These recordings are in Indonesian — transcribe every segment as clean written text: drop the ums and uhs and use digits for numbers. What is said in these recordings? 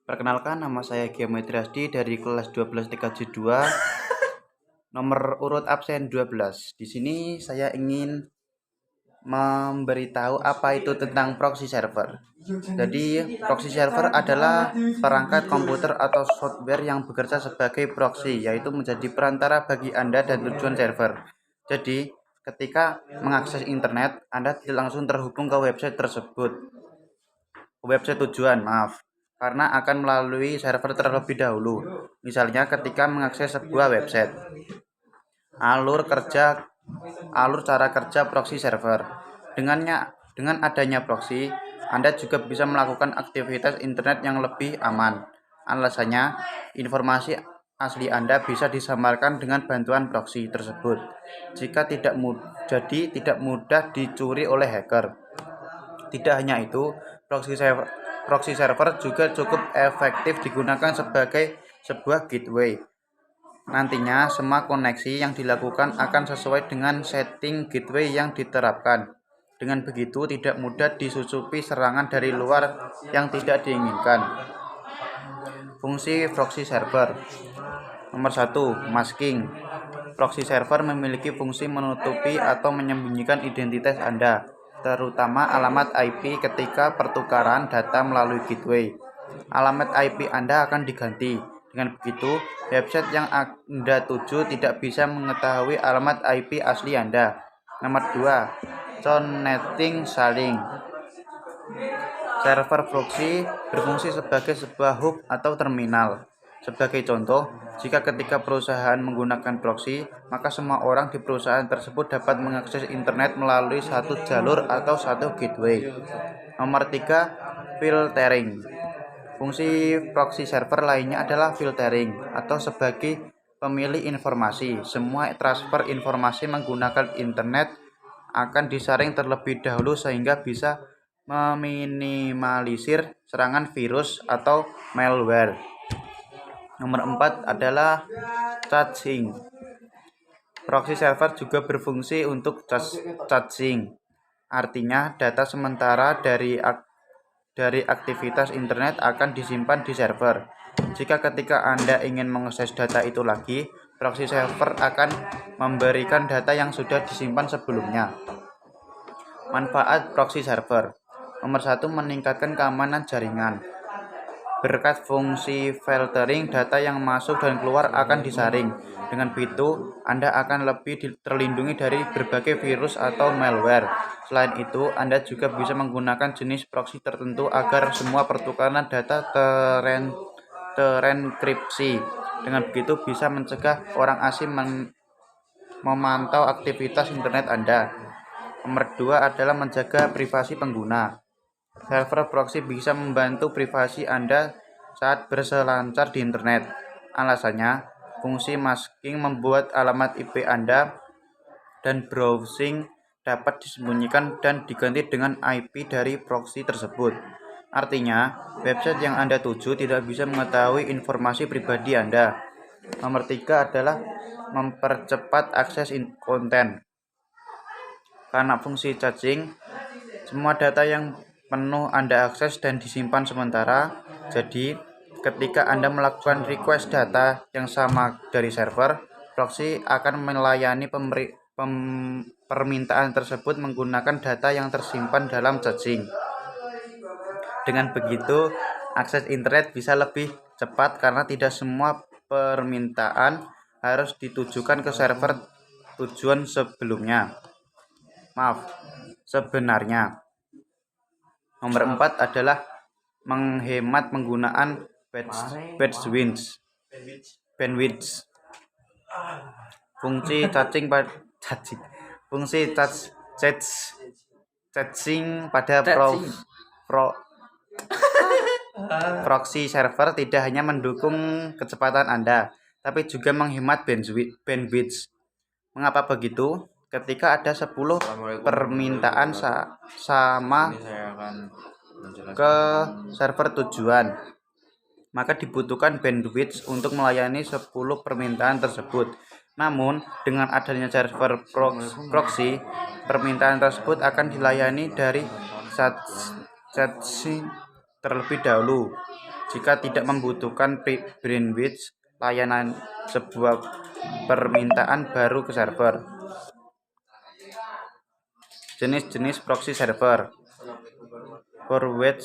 Perkenalkan, nama saya Geometri Asdi dari kelas 12 TKJ 2, nomor urut absen 12. Di sini saya ingin memberitahu apa itu tentang proxy server. Jadi, proxy server adalah perangkat komputer atau software yang bekerja sebagai proxy, yaitu menjadi perantara bagi Anda dan tujuan server. Jadi, ketika mengakses internet, Anda tidak langsung terhubung ke website tersebut. Website tujuan, karena akan melalui server terlebih dahulu. Misalnya ketika mengakses sebuah website. Alur cara kerja proxy server. Dengan adanya proxy, Anda juga bisa melakukan aktivitas internet yang lebih aman. Alasannya, informasi asli Anda bisa disamarkan dengan bantuan proxy tersebut. Tidak mudah dicuri oleh hacker. Tidak hanya itu, proxy server juga cukup efektif digunakan sebagai sebuah gateway. Nantinya, semua koneksi yang dilakukan akan sesuai dengan setting gateway yang diterapkan. Dengan begitu, tidak mudah disusupi serangan dari luar yang tidak diinginkan. Fungsi proxy server. Nomor 1. Masking. Proxy server memiliki fungsi menutupi atau menyembunyikan identitas Anda, terutama alamat IP ketika pertukaran data melalui gateway. Alamat IP Anda akan diganti. Dengan begitu, website yang Anda tuju tidak bisa mengetahui alamat IP asli Anda. Nomor 2. Connecting saling. Server proxy berfungsi sebagai sebuah hub atau terminal. Sebagai contoh, jika ketika perusahaan menggunakan proxy, maka semua orang di perusahaan tersebut dapat mengakses internet melalui satu jalur atau satu gateway. Nomor 3. Filtering. Fungsi proxy server lainnya adalah filtering atau sebagai pemilih informasi. Semua transfer informasi menggunakan internet akan disaring terlebih dahulu sehingga bisa meminimalisir serangan virus atau malware. Nomor 4 adalah caching. Proxy server juga berfungsi untuk caching. Artinya, data sementara dari aktivitas internet akan disimpan di server. Jika ketika Anda ingin mengakses data itu lagi, proxy server akan memberikan data yang sudah disimpan sebelumnya. Manfaat proxy server. Nomor 1. Meningkatkan keamanan jaringan. Berkat fungsi filtering, data yang masuk dan keluar akan disaring. Dengan begitu, Anda akan lebih terlindungi dari berbagai virus atau malware. Selain itu, Anda juga bisa menggunakan jenis proxy tertentu agar semua pertukaran data terenkripsi. Dengan begitu, bisa mencegah orang asing memantau aktivitas internet Anda. Nomor 2 adalah menjaga privasi pengguna. Server proxy bisa membantu privasi Anda saat berselancar di internet. Alasannya, fungsi masking membuat alamat IP Anda dan browsing dapat disembunyikan dan diganti dengan IP dari proxy tersebut. Artinya, website yang Anda tuju tidak bisa mengetahui informasi pribadi Anda. Nomor 3 adalah mempercepat akses konten. Karena fungsi caching, semua data yang penuh Anda akses dan disimpan sementara. Jadi, ketika Anda melakukan request data yang sama dari server, proxy akan melayani permintaan tersebut menggunakan data yang tersimpan dalam caching. Dengan begitu, akses internet bisa lebih cepat karena tidak semua permintaan harus ditujukan ke server tujuan sebenarnya. Nomor 4 adalah menghemat penggunaan bandwidth. Fungsi caching pada proxy server tidak hanya mendukung kecepatan Anda, tapi juga menghemat bandwidth. Mengapa begitu? Ketika ada 10 permintaan sama ke server tujuan, maka dibutuhkan bandwidth untuk melayani 10 permintaan tersebut. Namun, dengan adanya server proxy, permintaan tersebut akan dilayani dari terlebih dahulu jika tidak membutuhkan bandwidth layanan sebuah permintaan baru ke server. Jenis-jenis proxy server. Forward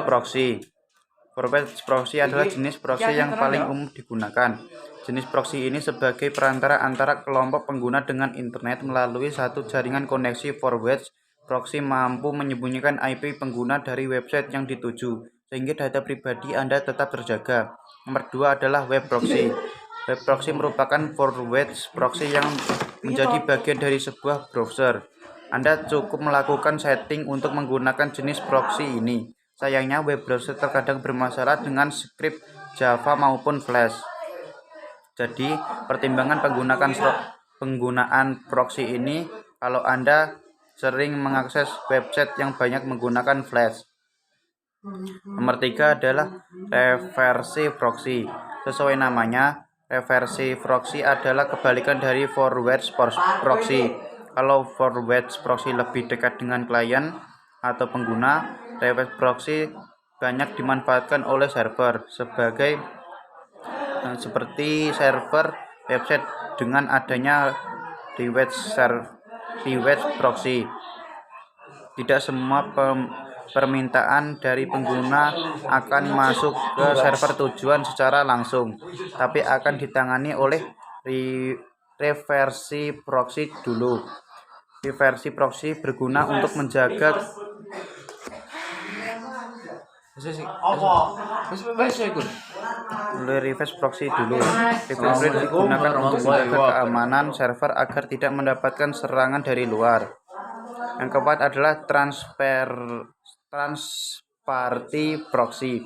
proxy. Forward proxy adalah jenis proxy yang paling umum digunakan. Jenis proxy ini sebagai perantara antara kelompok pengguna dengan internet melalui satu jaringan koneksi. Forward proxy mampu menyembunyikan IP pengguna dari website yang dituju, sehingga data pribadi Anda tetap terjaga. Nomor 2 adalah web proxy. Web proxy merupakan forward proxy yang menjadi bagian dari sebuah browser. Anda cukup melakukan setting untuk menggunakan jenis proxy ini. Sayangnya, web browser terkadang bermasalah dengan skrip Java maupun Flash. Jadi, pertimbangan penggunaan proxy ini kalau Anda sering mengakses website yang banyak menggunakan Flash. Nomor 3 adalah reverse proxy. Sesuai namanya, reverse proxy adalah kebalikan dari forward proxy. Kalau forward proxy lebih dekat dengan klien atau pengguna, reverse proxy banyak dimanfaatkan oleh server seperti server website. Dengan adanya reverse proxy, tidak semua permintaan dari pengguna akan masuk ke server tujuan secara langsung, tapi akan ditangani oleh reverse proxy dulu. Reverse proxy berguna untuk menjaga reverse proxy digunakan untuk menjaga keamanan server agar tidak mendapatkan serangan dari luar. Yang keempat adalah transparty proxy.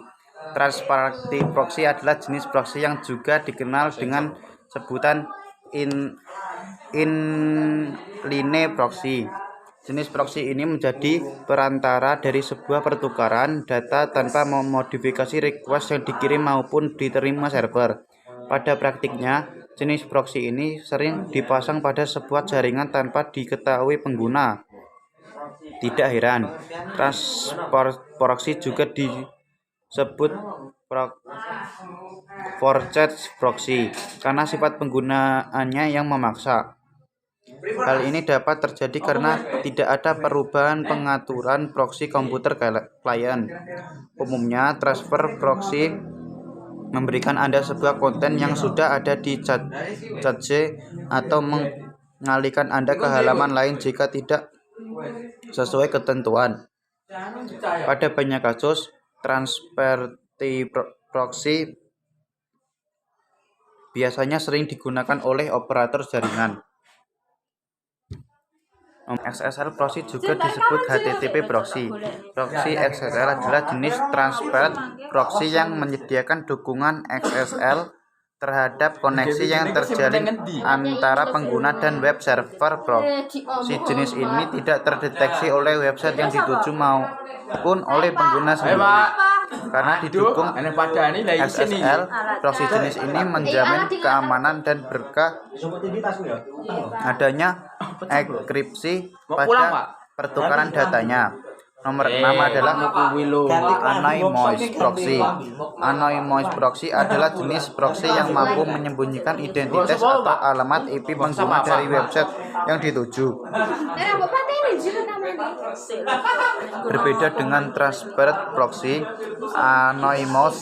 Transparty proxy adalah jenis proxy yang juga dikenal dengan sebutan inline proxy. Jenis proxy ini menjadi perantara dari sebuah pertukaran data tanpa memodifikasi request yang dikirim maupun diterima server. Pada praktiknya, jenis proxy ini sering dipasang pada sebuah jaringan tanpa diketahui pengguna. Tidak heran, proxy juga disebut forced proxy karena sifat penggunaannya yang memaksa. Hal ini dapat terjadi karena tidak ada perubahan pengaturan proxy komputer klien. Umumnya, transfer proxy memberikan Anda sebuah konten yang sudah ada di cache atau mengalihkan Anda ke halaman lain jika tidak sesuai ketentuan. Pada banyak kasus, transparty proxy biasanya sering digunakan oleh operator jaringan. XSL proxy juga disebut HTTP proxy. Proxy XSL adalah jenis transparent proxy yang menyediakan dukungan XSL terhadap koneksi yang terjalin antara pengguna dan web server. Proxy jenis ini tidak terdeteksi oleh website yang dituju maupun oleh pengguna sendiri. Karena didukung XSL, proxy jenis ini menjamin keamanan dan berkah adanya enkripsi pada pertukaran datanya. Nomor 6 adalah anonymous proxy. Anonymous proxy adalah jenis proxy yang mampu menyembunyikan identitas atau alamat IP pengguna dari website yang dituju. Berbeda dengan transparent proxy, anonymous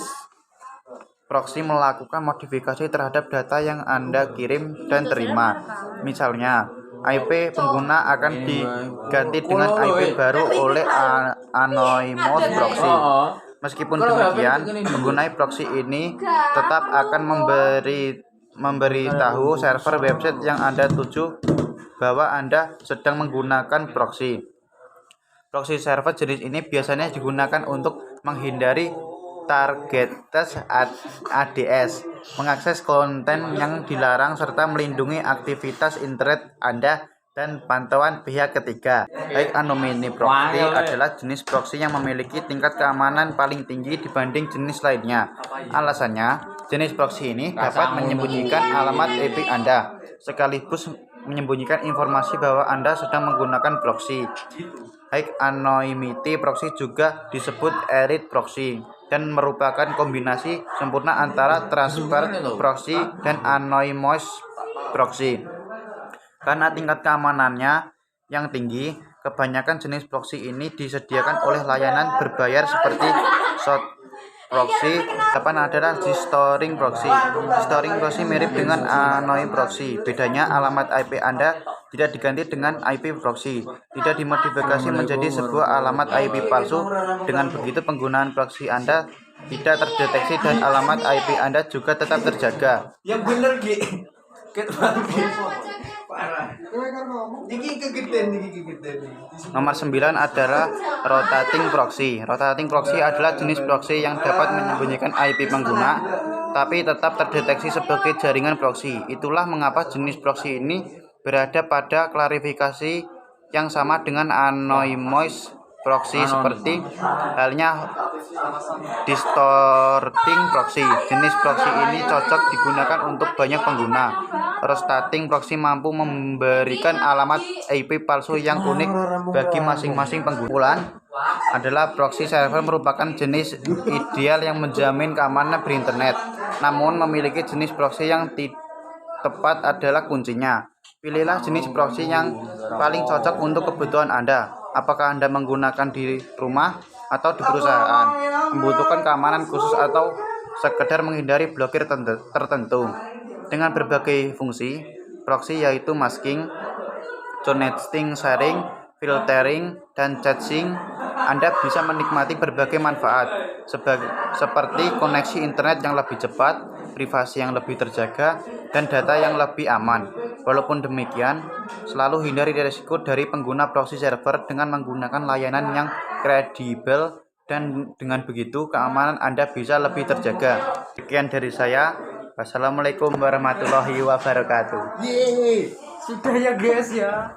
proxy melakukan modifikasi terhadap data yang Anda kirim dan terima. Misalnya, IP pengguna akan diganti dengan IP baru oleh anonymous proxy. Meskipun demikian, pengguna proxy ini tetap akan memberitahu server website yang Anda tuju bahwa Anda sedang menggunakan proxy. Proxy server jenis ini biasanya digunakan untuk menghindari targeted ADS, mengakses konten yang dilarang, serta melindungi aktivitas internet Anda dan pantauan pihak ketiga. Anonymous proxy adalah jenis proxy yang memiliki tingkat keamanan paling tinggi dibanding jenis lainnya. Alasannya, jenis proxy ini dapat menyembunyikan alamat IP Anda, sekaligus menyembunyikan informasi bahwa Anda sedang menggunakan proxy. High anonymity proxy juga disebut Elite proxy dan merupakan kombinasi sempurna antara transfer proxy dan anonymous proxy. Karena tingkat keamanannya yang tinggi, kebanyakan jenis proxy ini disediakan oleh layanan berbayar seperti short proxy. Depan adalah Gstalking proxy. Gstalking proxy mirip dengan anonymous proxy. Bedanya alamat IP Anda tidak diganti dengan IP proxy, tidak dimodifikasi menjadi sebuah alamat IP palsu. Dengan begitu penggunaan proxy Anda tidak terdeteksi dan alamat IP Anda juga tetap terjaga. Yang bener Ki. Ket banget. Parah. Niki kegedean. Nomor 9 adalah rotating proxy. Rotating proxy adalah jenis proxy yang dapat menyembunyikan IP pengguna tapi tetap terdeteksi sebagai jaringan proxy. Itulah mengapa jenis proxy ini berada pada klarifikasi yang sama dengan anonymous proxy, seperti halnya distorting proxy. Jenis proxy ini cocok digunakan untuk banyak pengguna. Rotating proxy mampu memberikan alamat IP palsu yang unik bagi masing-masing pengguna. Adalah proxy server merupakan jenis ideal yang menjamin keamanan berinternet. Namun memiliki jenis proxy yang tepat adalah kuncinya. Pilihlah jenis proxy yang paling cocok untuk kebutuhan Anda. Apakah Anda menggunakan di rumah atau di perusahaan, membutuhkan keamanan khusus, atau sekedar menghindari blokir tertentu. Dengan berbagai fungsi proxy yaitu masking, congesting sharing, filtering, dan caching, Anda bisa menikmati berbagai manfaat seperti koneksi internet yang lebih cepat, privasi yang lebih terjaga, dan data yang lebih aman. Walaupun demikian, selalu hindari risiko dari pengguna proxy server dengan menggunakan layanan yang kredibel, dan dengan begitu keamanan Anda bisa lebih terjaga. Sekian dari saya. Wassalamualaikum warahmatullahi wabarakatuh. Yeay. Sudah ya guys ya.